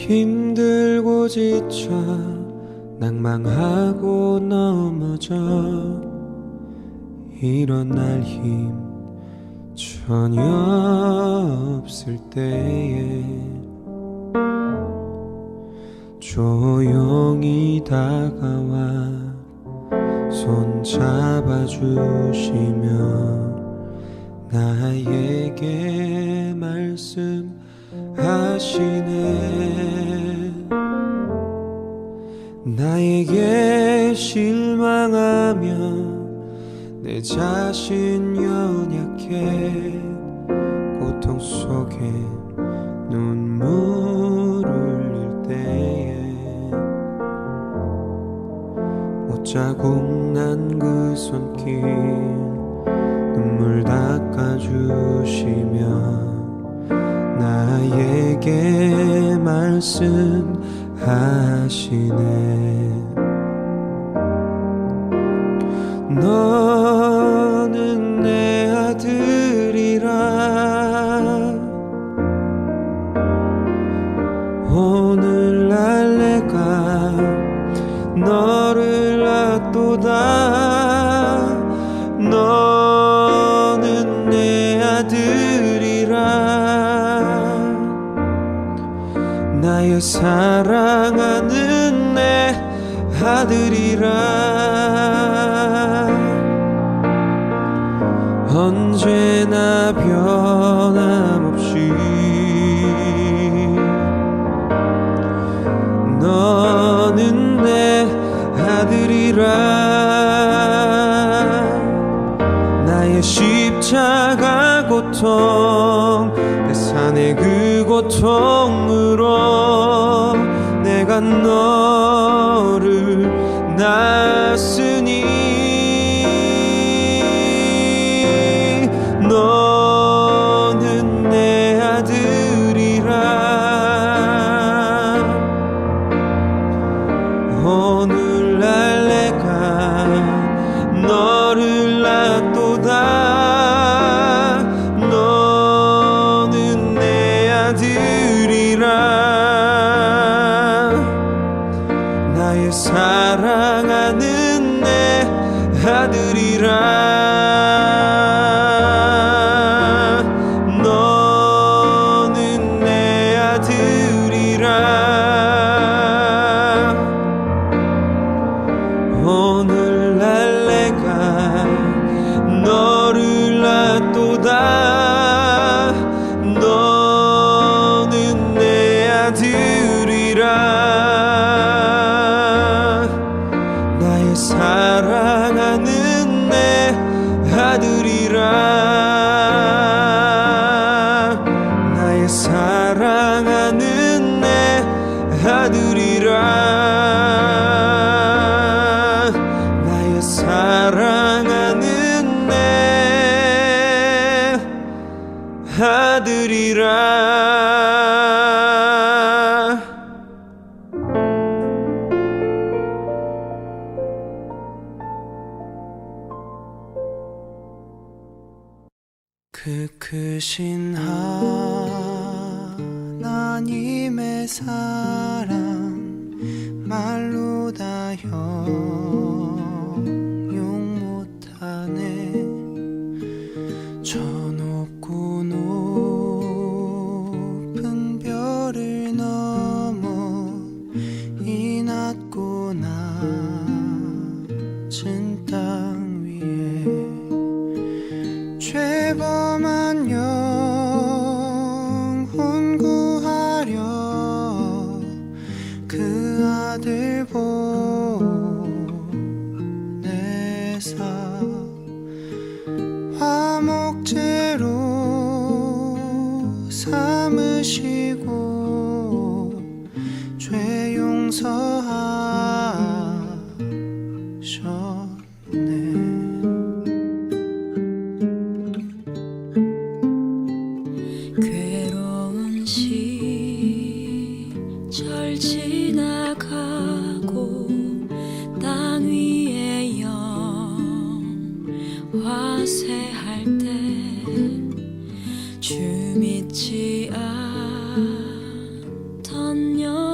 힘들고 지쳐 낭망하고 넘어져 일어날 힘 전혀 없을 때에 조용히 다가와 손 잡아주시며 나에게 말씀하시네. 나에게 실망하며 내 자신 연약해 고통 속에 눈물 흘릴 때에 옷자국 난 그 손길 눈물 닦아주시며 나에게 말씀하시네. 너는 내 아들이라 오늘날 내가 너를 낳도다. 너는 내 아들이라 나의 사랑하는 내 아들이라 언제나 변함없이 너는 내 아들이라 나의 십자가 고통 내 산의 그 고통으로 내가 너를 낳았으니 너는 내 아들이라 오늘날 내가 너를 낳도다. 너는 내 아들이라 나의 사랑하는 내 아들이라 너는 내 아들이라 오늘날 내가 너를 낳도다. 너는 내 아들이라 나의 사랑하는 내 아들이라 나의 사랑하는 내 아들이라 나의 사랑하는 내 아들이라 그 크신 하나님의 사랑 말로 다 형용 못하네. 저 높고 높은 별을 넘어 이 낮고 낮은 땅 위에 죄범한 영혼 구하려 그 아들 보내사 화목제로 삼으시고 죄 용서하셨네. 괴로운 시절 지나가고 땅 위에 영화세할 때 주 믿지 않던 영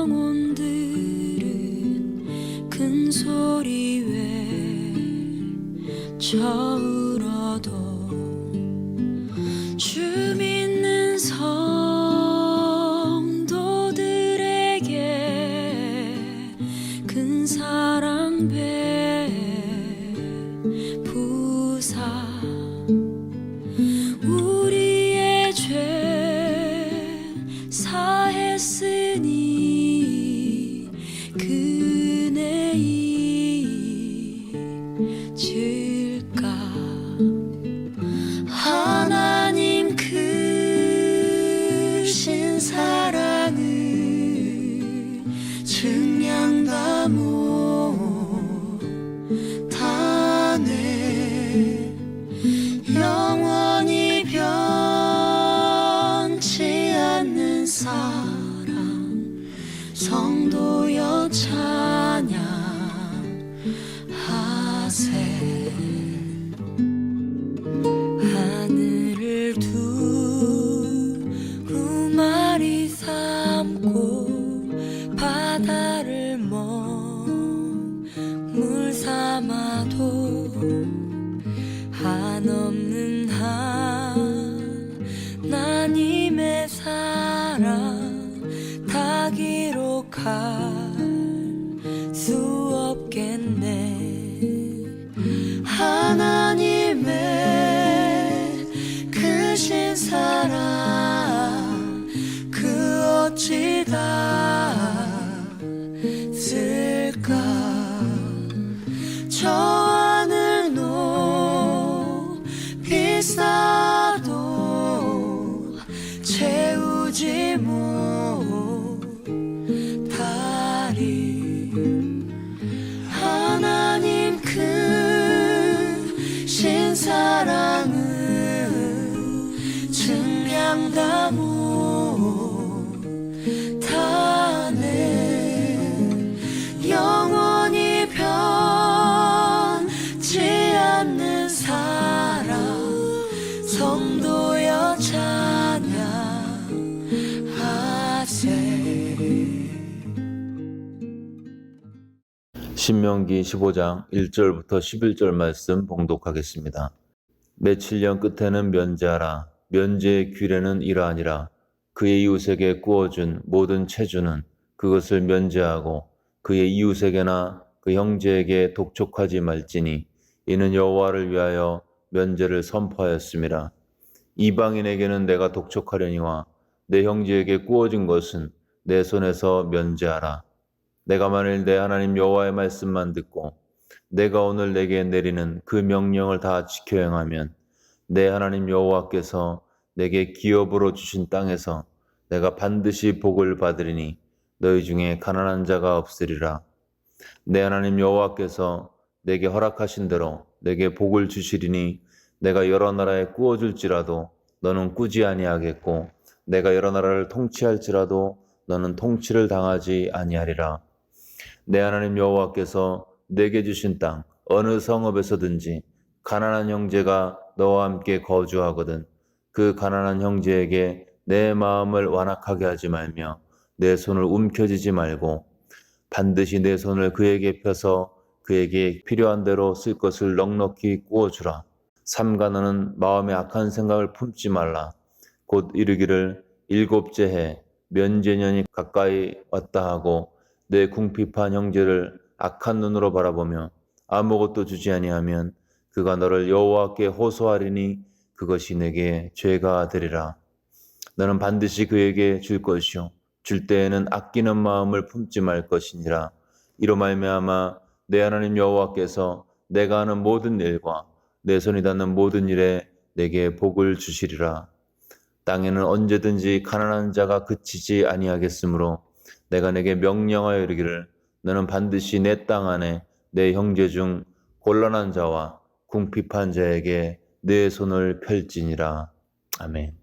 성도여 찬양하세. 하늘을 두루 마리 삼고 바다를 먹물 삼아도 한없는 하나님의 사랑 다 기록할 수 없겠네. 하나님의 크신 사랑 그 어찌 닿을까. 저 하늘 높이 쌓아도 채우지 못하리. 하나님 크신 사랑은 증량 다 못하네. 영원히 변치 않는 사랑 성도여 찬양하세. 신명기 15장 1절부터 11절 말씀 봉독하겠습니다. 맺힐 년 끝에는 면제하라. 면제의 규례는 이러하니라. 그의 이웃에게 구워준 모든 채주는 그것을 면제하고 그의 이웃에게나 그 형제에게 독촉하지 말지니 이는 여호와를 위하여 면제를 선포하였음이라. 이방인에게는 내가 독촉하려니와 내 형제에게 구워진 것은 내 손에서 면제하라. 내가 만일 내 하나님 여호와의 말씀만 듣고 내가 오늘 내게 내리는 그 명령을 다 지켜 행하면 내 하나님 여호와께서 내게 기업으로 주신 땅에서 내가 반드시 복을 받으리니 너희 중에 가난한 자가 없으리라. 내 하나님 여호와께서 내게 허락하신 대로 내게 복을 주시리니 내가 여러 나라에 구워줄지라도 너는 꾸지 아니하겠고 내가 여러 나라를 통치할지라도 너는 통치를 당하지 아니하리라. 내 하나님 여호와께서 내게 주신 땅 어느 성읍에서든지 가난한 형제가 너와 함께 거주하거든 그 가난한 형제에게 내 마음을 완악하게 하지 말며 내 손을 움켜쥐지 말고 반드시 내 손을 그에게 펴서 그에게 필요한 대로 쓸 것을 넉넉히 구워주라. 삼가 너는 마음에 악한 생각을 품지 말라. 곧 이르기를 일곱째 해 면제년이 가까이 왔다 하고 내 궁핍한 형제를 악한 눈으로 바라보며 아무것도 주지 아니하면 그가 너를 여호와께 호소하리니 그것이 내게 죄가 되리라. 너는 반드시 그에게 줄 것이요 줄 때에는 아끼는 마음을 품지 말 것이니라. 이로 말미암아 내 하나님 여호와께서 내가 하는 모든 일과 내 손이 닿는 모든 일에 내게 복을 주시리라. 땅에는 언제든지 가난한 자가 그치지 아니하겠으므로 내가 내게 명령하여 이르기를 너는 반드시 내 땅 안에 내 형제 중 곤란한 자와 궁핍한 자에게 내 손을 펼지니라. 아멘.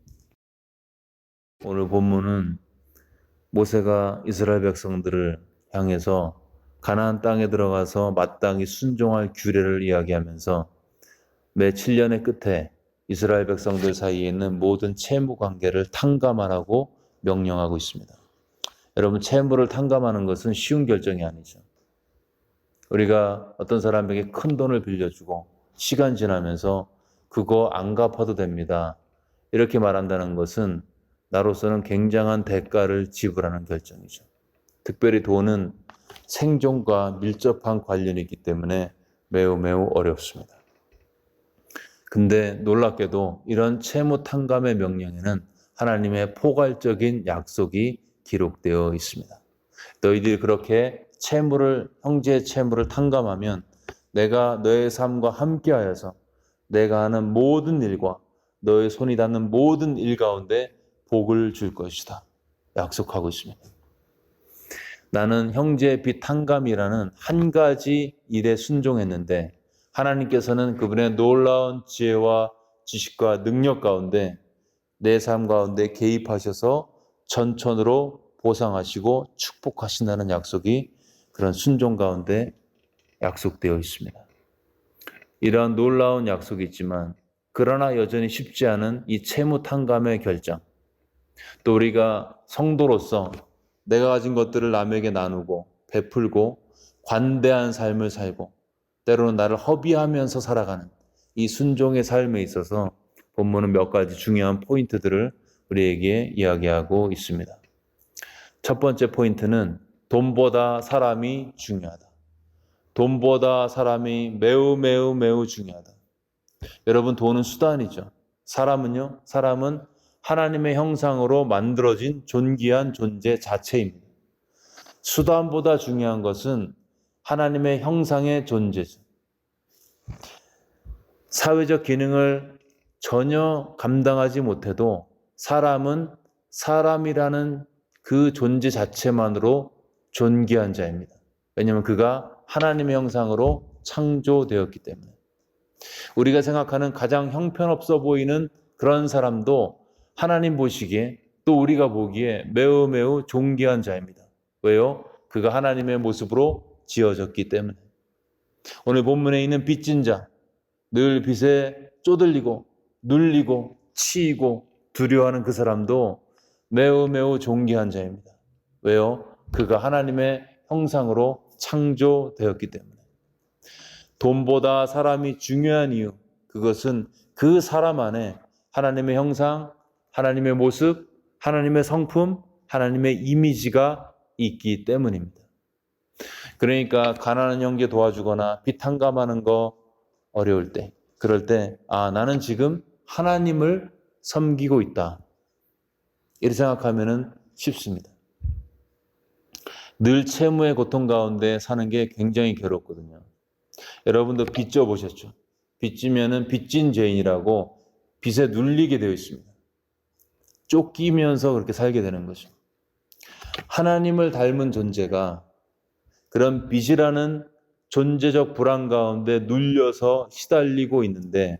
오늘 본문은 모세가 이스라엘 백성들을 향해서 가나안 땅에 들어가서 마땅히 순종할 규례를 이야기하면서 매 7년의 끝에 이스라엘 백성들 사이에 있는 모든 채무 관계를 탕감하라고 명령하고 있습니다. 여러분, 채무를 탕감하는 것은 쉬운 결정이 아니죠. 우리가 어떤 사람에게 큰 돈을 빌려주고 시간 지나면서 그거 안 갚아도 됩니다. 이렇게 말한다는 것은 나로서는 굉장한 대가를 지불하는 결정이죠. 특별히 돈은 생존과 밀접한 관련이 있기 때문에 매우 어렵습니다. 근데 놀랍게도 이런 채무 탕감의 명령에는 하나님의 포괄적인 약속이 기록되어 있습니다. 너희들이 그렇게 형제의 채무를 탕감하면 내가 너의 삶과 함께하여서 내가 하는 모든 일과 너의 손이 닿는 모든 일 가운데 복을 줄 것이다. 약속하고 있습니다. 나는 형제의 빚 탕감이라는 한 가지 일에 순종했는데 하나님께서는 그분의 놀라운 지혜와 지식과 능력 가운데 내 삶 가운데 개입하셔서 전천으로 보상하시고 축복하신다는 약속이 그런 순종 가운데 약속되어 있습니다. 이러한 놀라운 약속이 있지만 그러나 여전히 쉽지 않은 이 채무 탕감의 결정, 또 우리가 성도로서 내가 가진 것들을 남에게 나누고 베풀고 관대한 삶을 살고 때로는 나를 허비하면서 살아가는 이 순종의 삶에 있어서 본문은 몇 가지 중요한 포인트들을 우리에게 이야기하고 있습니다. 첫 번째 포인트는 돈보다 사람이 중요하다. 돈보다 사람이 매우 매우 매우 중요하다. 여러분, 돈은 수단이죠. 사람은요? 사람은 하나님의 형상으로 만들어진 존귀한 존재 자체입니다. 수단보다 중요한 것은 하나님의 형상의 존재죠. 사회적 기능을 전혀 감당하지 못해도 사람은 사람이라는 그 존재 자체만으로 존귀한 자입니다. 왜냐하면 그가 하나님의 형상으로 창조되었기 때문에. 우리가 생각하는 가장 형편없어 보이는 그런 사람도 하나님 보시기에 또 우리가 보기에 매우 매우 존귀한 자입니다. 왜요? 그가 하나님의 모습으로 지어졌기 때문에. 오늘 본문에 있는 빚진 자, 늘 빚에 쪼들리고 눌리고 치이고 두려워하는 그 사람도 매우 매우 존귀한 자입니다. 왜요? 그가 하나님의 형상으로 창조되었기 때문에. 돈보다 사람이 중요한 이유, 그것은 그 사람 안에 하나님의 형상, 하나님의 모습, 하나님의 성품, 하나님의 이미지가 있기 때문입니다. 그러니까 가난한 형제 도와주거나 빚 탕감하는 거 어려울 때, 그럴 때 나는 지금 하나님을 섬기고 있다, 이렇게 생각하면 쉽습니다. 늘 채무의 고통 가운데 사는 게 굉장히 괴롭거든요. 여러분도 빚 져보셨죠? 빚 지면은 빚진 죄인이라고 빚에 눌리게 되어 있습니다. 쫓기면서 그렇게 살게 되는 거죠. 하나님을 닮은 존재가 그런 빚이라는 존재적 불안 가운데 눌려서 시달리고 있는데,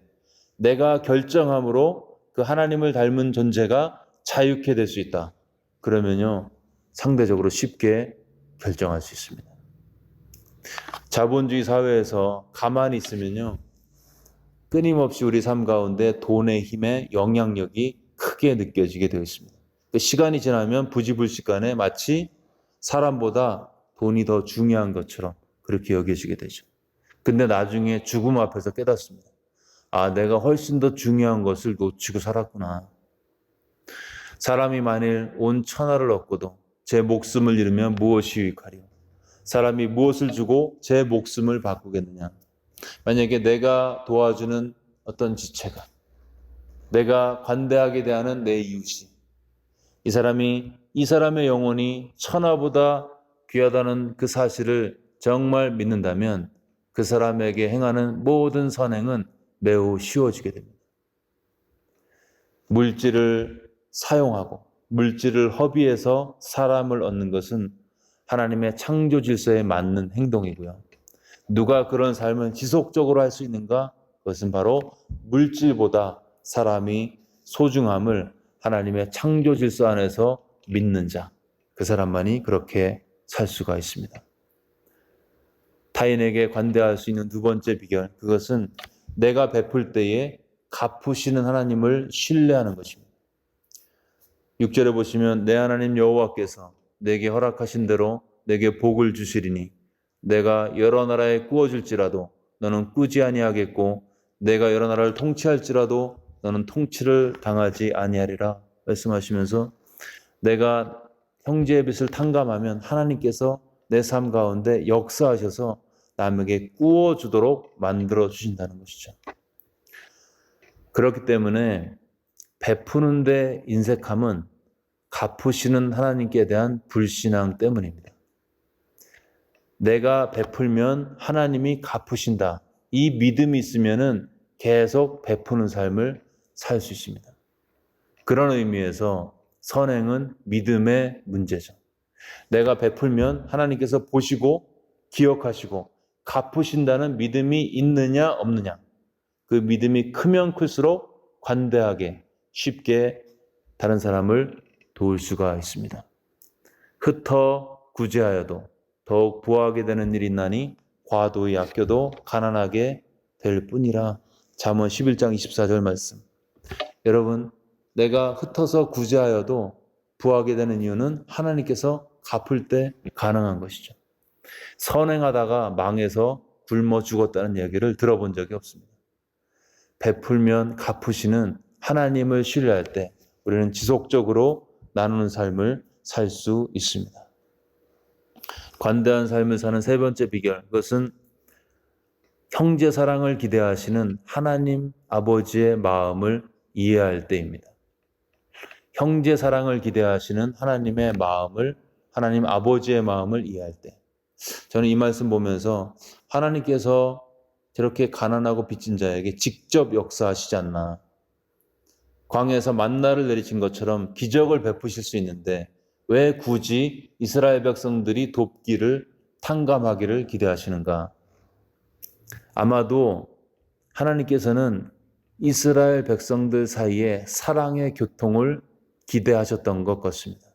내가 결정함으로 그 하나님을 닮은 존재가 자유케 될 수 있다. 그러면요, 상대적으로 쉽게 결정할 수 있습니다. 자본주의 사회에서 가만히 있으면요, 끊임없이 우리 삶 가운데 돈의 힘의 영향력이 크게 느껴지게 되어 있습니다. 시간이 지나면 부지불식간에 마치 사람보다 돈이 더 중요한 것처럼 그렇게 여겨지게 되죠. 근데 나중에 죽음 앞에서 깨닫습니다. 내가 훨씬 더 중요한 것을 놓치고 살았구나. 사람이 만일 온 천하를 얻고도 제 목숨을 잃으면 무엇이 유익하리요? 사람이 무엇을 주고 제 목숨을 바꾸겠느냐? 만약에 내가 도와주는 어떤 지체가, 내가 관대하게 대하는 내 이웃이, 이 사람의 영혼이 천하보다 귀하다는 그 사실을 정말 믿는다면 그 사람에게 행하는 모든 선행은 매우 쉬워지게 됩니다. 물질을 사용하고 물질을 허비해서 사람을 얻는 것은 하나님의 창조 질서에 맞는 행동이고요. 누가 그런 삶을 지속적으로 할 수 있는가? 그것은 바로 물질보다 사람이 소중함을 하나님의 창조 질서 안에서 믿는 자, 그 사람만이 그렇게 살 수가 있습니다. 타인에게 관대할 수 있는 두 번째 비결, 그것은 내가 베풀 때에 갚으시는 하나님을 신뢰하는 것입니다. 6절에 보시면 내 하나님 여호와께서 내게 허락하신 대로 내게 복을 주시리니 내가 여러 나라에 꾸어줄지라도 너는 꾸지 아니하겠고 내가 여러 나라를 통치할지라도 너는 통치를 당하지 아니하리라 말씀하시면서, 내가 형제의 빚을 탕감하면 하나님께서 내 삶 가운데 역사하셔서 남에게 꾸어주도록 만들어 주신다는 것이죠. 그렇기 때문에 베푸는 데 인색함은 갚으시는 하나님께 대한 불신앙 때문입니다. 내가 베풀면 하나님이 갚으신다, 이 믿음이 있으면은 계속 베푸는 삶을 살 수 있습니다. 그런 의미에서 선행은 믿음의 문제죠. 내가 베풀면 하나님께서 보시고 기억하시고 갚으신다는 믿음이 있느냐 없느냐, 그 믿음이 크면 클수록 관대하게 쉽게 다른 사람을 도울 수가 있습니다. 흩어 구제하여도 더욱 부하게 되는 일이 있나니 과도히 아껴도 가난하게 될 뿐이라. 잠언 11장 24절 말씀. 여러분, 내가 흩어서 구제하여도 부하게 되는 이유는 하나님께서 갚을 때 가능한 것이죠. 선행하다가 망해서 굶어 죽었다는 얘기를 들어본 적이 없습니다. 베풀면 갚으시는 하나님을 신뢰할 때 우리는 지속적으로 나누는 삶을 살 수 있습니다. 관대한 삶을 사는 세 번째 비결, 그것은 형제 사랑을 기대하시는 하나님 아버지의 마음을 이해할 때입니다. 형제 사랑을 기대하시는 하나님의 마음을, 하나님 아버지의 마음을 이해할 때, 저는 이 말씀 보면서 하나님께서 저렇게 가난하고 빚진 자에게 직접 역사하시지 않나. 광야에서 만나를 내리신 것처럼 기적을 베푸실 수 있는데 왜 굳이 이스라엘 백성들이 돕기를, 탕감하기를 기대하시는가? 아마도 하나님께서는 이스라엘 백성들 사이에 사랑의 교통을 기대하셨던 것 같습니다.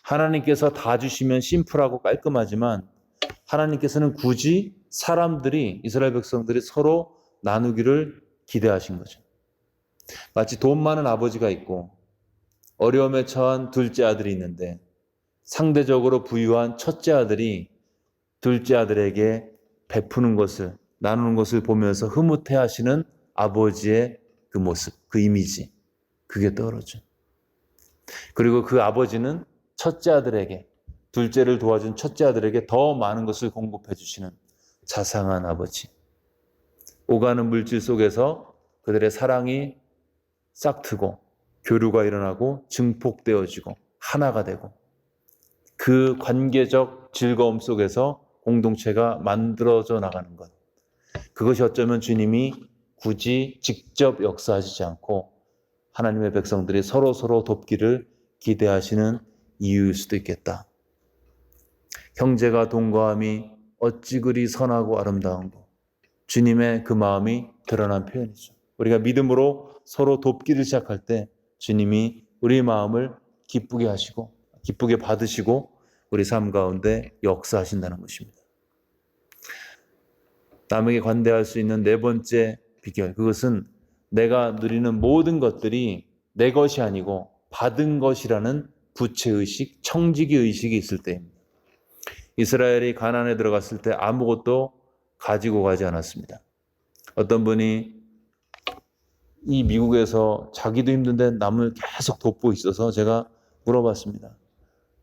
하나님께서 다 주시면 심플하고 깔끔하지만 하나님께서는 굳이 사람들이, 이스라엘 백성들이 서로 나누기를 기대하신 거죠. 마치 돈 많은 아버지가 있고 어려움에 처한 둘째 아들이 있는데 상대적으로 부유한 첫째 아들이 둘째 아들에게 베푸는 것을, 나누는 것을 보면서 흐뭇해 하시는 아버지의 그 모습, 그 이미지, 그게 떠오르죠. 그리고 그 아버지는 첫째 아들에게, 둘째를 도와준 첫째 아들에게 더 많은 것을 공급해 주시는 자상한 아버지. 오가는 물질 속에서 그들의 사랑이 싹트고 교류가 일어나고 증폭되어지고 하나가 되고 그 관계적 즐거움 속에서 공동체가 만들어져 나가는 것. 그것이 어쩌면 주님이 굳이 직접 역사하시지 않고 하나님의 백성들이 서로 돕기를 기대하시는 이유일 수도 있겠다. 형제가 동거함이 어찌 그리 선하고 아름다운고. 주님의 그 마음이 드러난 표현이죠. 우리가 믿음으로 서로 돕기를 시작할 때 주님이 우리 마음을 기쁘게 하시고 기쁘게 받으시고 우리 삶 가운데 역사하신다는 것입니다. 남에게 관대할 수 있는 네 번째 비결, 그것은 내가 누리는 모든 것들이 내 것이 아니고 받은 것이라는 부채의식, 청지기의식이 있을 때입니다. 이스라엘이 가나안에 들어갔을 때 아무것도 가지고 가지 않았습니다. 어떤 분이 이 미국에서 자기도 힘든데 남을 계속 돕고 있어서 제가 물어봤습니다.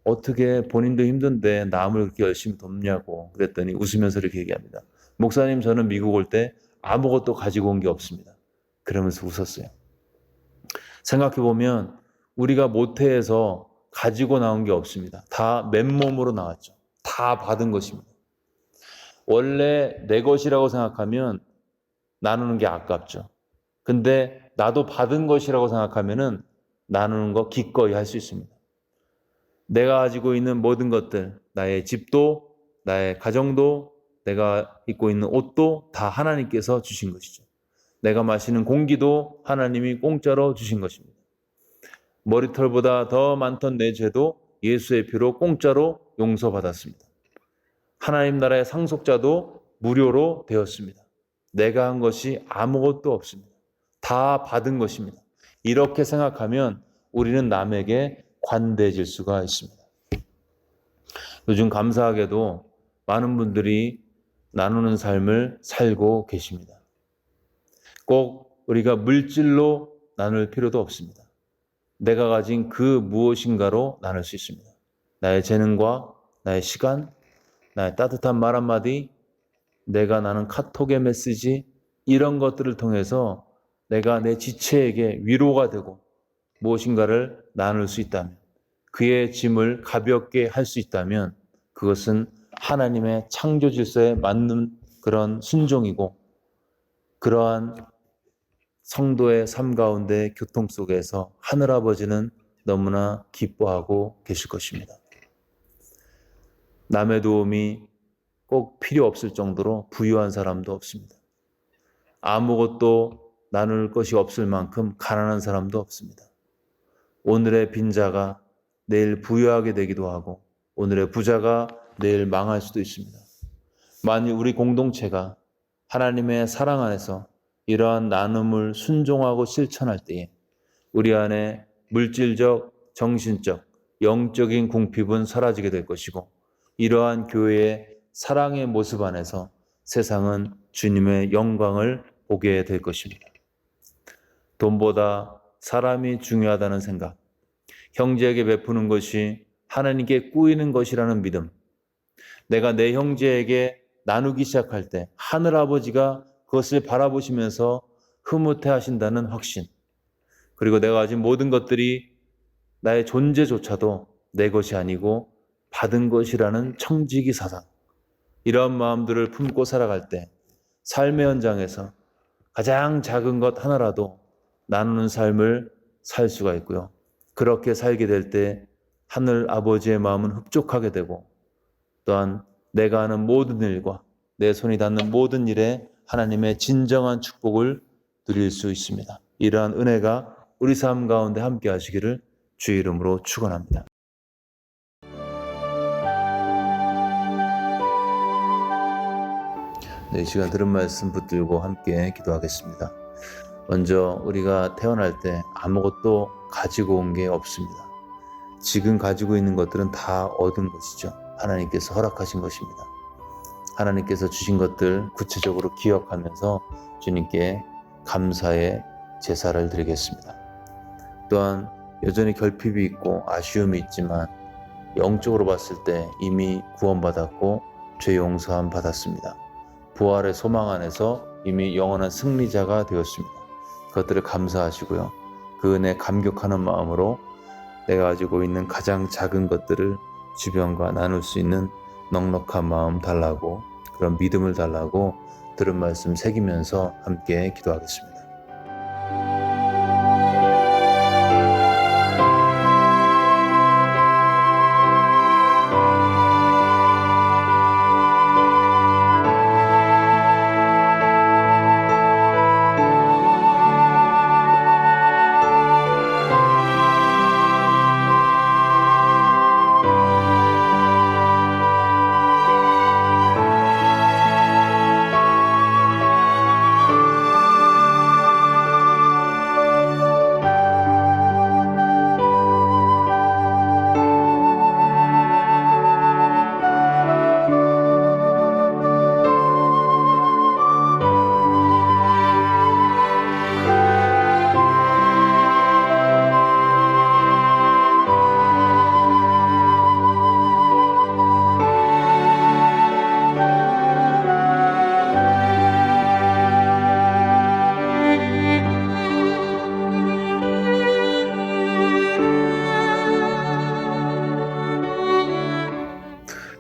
어떻게 본인도 힘든데 남을 그렇게 열심히 돕냐고 그랬더니 웃으면서 이렇게 얘기합니다. 목사님, 저는 미국 올 때 아무것도 가지고 온 게 없습니다. 그러면서 웃었어요. 생각해보면 우리가 모태에서 가지고 나온 게 없습니다. 다 맨몸으로 나왔죠. 다 받은 것입니다. 원래 내 것이라고 생각하면 나누는 게 아깝죠. 근데 나도 받은 것이라고 생각하면은 나누는 거 기꺼이 할 수 있습니다. 내가 가지고 있는 모든 것들, 나의 집도, 나의 가정도, 내가 입고 있는 옷도 다 하나님께서 주신 것이죠. 내가 마시는 공기도 하나님이 공짜로 주신 것입니다. 머리털보다 더 많던 내 죄도 예수의 피로 공짜로 용서받았습니다. 하나님 나라의 상속자도 무료로 되었습니다. 내가 한 것이 아무것도 없습니다. 다 받은 것입니다. 이렇게 생각하면 우리는 남에게 관대해질 수가 있습니다. 요즘 감사하게도 많은 분들이 나누는 삶을 살고 계십니다. 꼭 우리가 물질로 나눌 필요도 없습니다. 내가 가진 그 무엇인가로 나눌 수 있습니다. 나의 재능과 나의 시간, 나의 따뜻한 말 한마디, 내가 나눈 카톡의 메시지, 이런 것들을 통해서 내가 내 지체에게 위로가 되고 무엇인가를 나눌 수 있다면, 그의 짐을 가볍게 할 수 있다면 그것은 하나님의 창조 질서에 맞는 그런 순종이고 그러한 성도의 삶 가운데 교통 속에서 하늘아버지는 너무나 기뻐하고 계실 것입니다. 남의 도움이 꼭 필요 없을 정도로 부유한 사람도 없습니다. 아무것도 나눌 것이 없을 만큼 가난한 사람도 없습니다. 오늘의 빈자가 내일 부유하게 되기도 하고 오늘의 부자가 내일 망할 수도 있습니다. 만일 우리 공동체가 하나님의 사랑 안에서 이러한 나눔을 순종하고 실천할 때에 우리 안에 물질적, 정신적, 영적인 궁핍은 사라지게 될 것이고 이러한 교회의 사랑의 모습 안에서 세상은 주님의 영광을 보게 될 것입니다. 돈보다 사람이 중요하다는 생각, 형제에게 베푸는 것이 하나님께 꾸이는 것이라는 믿음, 내가 내 형제에게 나누기 시작할 때 하늘아버지가 그것을 바라보시면서 흐뭇해 하신다는 확신, 그리고 내가 가진 모든 것들이 나의 존재조차도 내 것이 아니고 받은 것이라는 청지기 사상, 이러한 마음들을 품고 살아갈 때 삶의 현장에서 가장 작은 것 하나라도 나누는 삶을 살 수가 있고요. 그렇게 살게 될 때 하늘 아버지의 마음은 흡족하게 되고 또한 내가 하는 모든 일과 내 손이 닿는 모든 일에 하나님의 진정한 축복을 누릴 수 있습니다. 이러한 은혜가 우리 삶 가운데 함께 하시기를 주의 이름으로 축원합니다. 이 시간 들은 말씀 붙들고 함께 기도하겠습니다. 먼저 우리가 태어날 때 아무것도 가지고 온 게 없습니다. 지금 가지고 있는 것들은 다 얻은 것이죠. 하나님께서 허락하신 것입니다. 하나님께서 주신 것들 구체적으로 기억하면서 주님께 감사의 제사를 드리겠습니다. 또한 여전히 결핍이 있고 아쉬움이 있지만 영적으로 봤을 때 이미 구원받았고 죄 용서함 받았습니다. 부활의 소망 안에서 이미 영원한 승리자가 되었습니다. 그것들을 감사하시고요. 그 은혜 감격하는 마음으로 내가 가지고 있는 가장 작은 것들을 주변과 나눌 수 있는 넉넉한 마음 달라고, 그런 믿음을 달라고 들은 말씀 새기면서 함께 기도하겠습니다.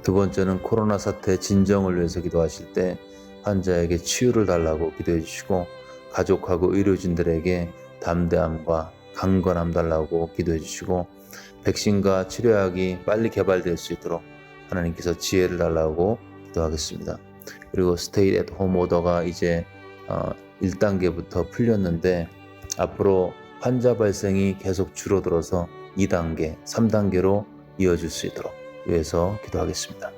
두 번째는 코로나 사태 진정을 위해서 기도하실 때 환자에게 치유를 달라고 기도해 주시고 가족하고 의료진들에게 담대함과 강건함 달라고 기도해 주시고 백신과 치료약이 빨리 개발될 수 있도록 하나님께서 지혜를 달라고 기도하겠습니다. 그리고 스테이 앳 홈 오더가 이제 1단계부터 풀렸는데 앞으로 환자 발생이 계속 줄어들어서 2단계, 3단계로 이어질 수 있도록 위해서 기도하겠습니다.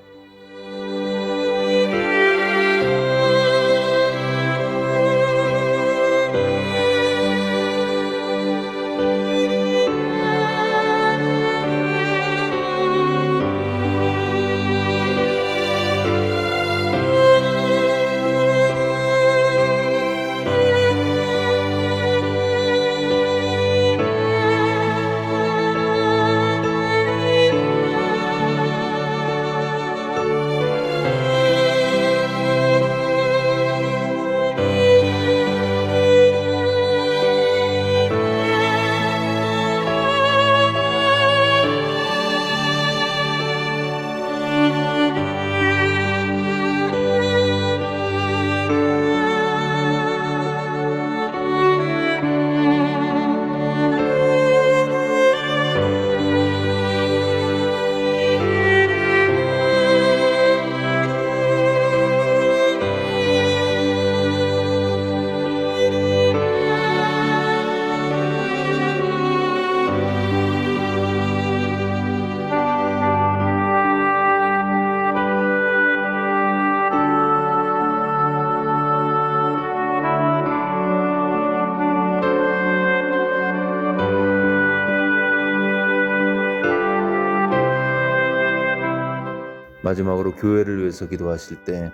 마지막으로 교회를 위해서 기도하실 때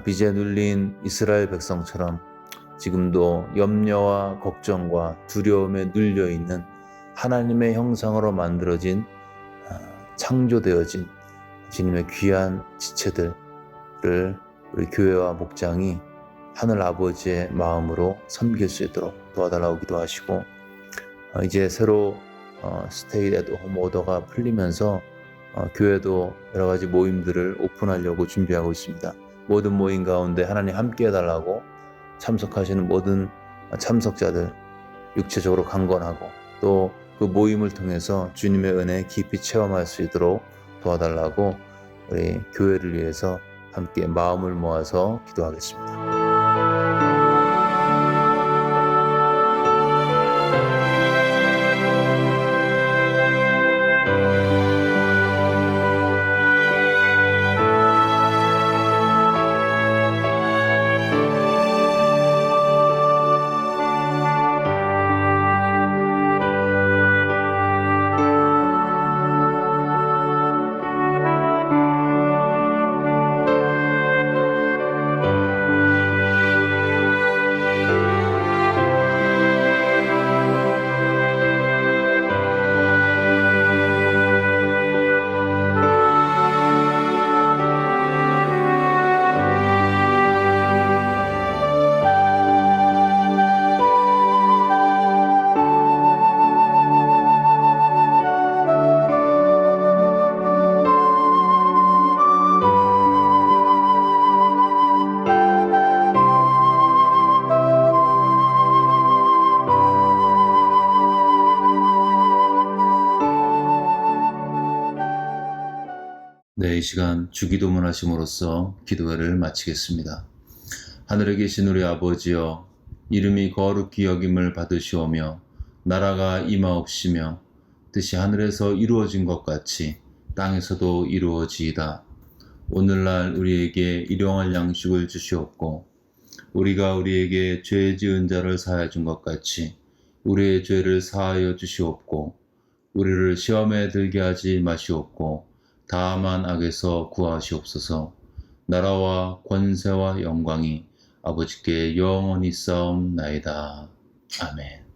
빚에 눌린 이스라엘 백성처럼 지금도 염려와 걱정과 두려움에 눌려 있는 하나님의 형상으로 만들어진 창조되어진 주님의 귀한 지체들을 우리 교회와 목장이 하늘 아버지의 마음으로 섬길 수 있도록 도와달라고 기도하시고, 이제 새로 스테이 앳 홈 오더가 풀리면서 교회도 여러 가지 모임들을 오픈하려고 준비하고 있습니다. 모든 모임 가운데 하나님 함께 해달라고 참석하시는 모든 참석자들 육체적으로 강건하고 또 그 모임을 통해서 주님의 은혜 깊이 체험할 수 있도록 도와달라고 우리 교회를 위해서 함께 마음을 모아서 기도하겠습니다. 네, 이 시간 주기도문 하심으로써 기도회를 마치겠습니다. 하늘에 계신 우리 아버지여, 이름이 거룩히 여김을 받으시오며 나라가 임하옵시며 뜻이 하늘에서 이루어진 것 같이 땅에서도 이루어지이다. 오늘날 우리에게 일용할 양식을 주시옵고 우리가 우리에게 죄 지은 자를 사하여 준 것 같이 우리의 죄를 사하여 주시옵고 우리를 시험에 들게 하지 마시옵고 다만 악에서 구하시옵소서. 나라와 권세와 영광이 아버지께 영원히 싸움나이다. 아멘.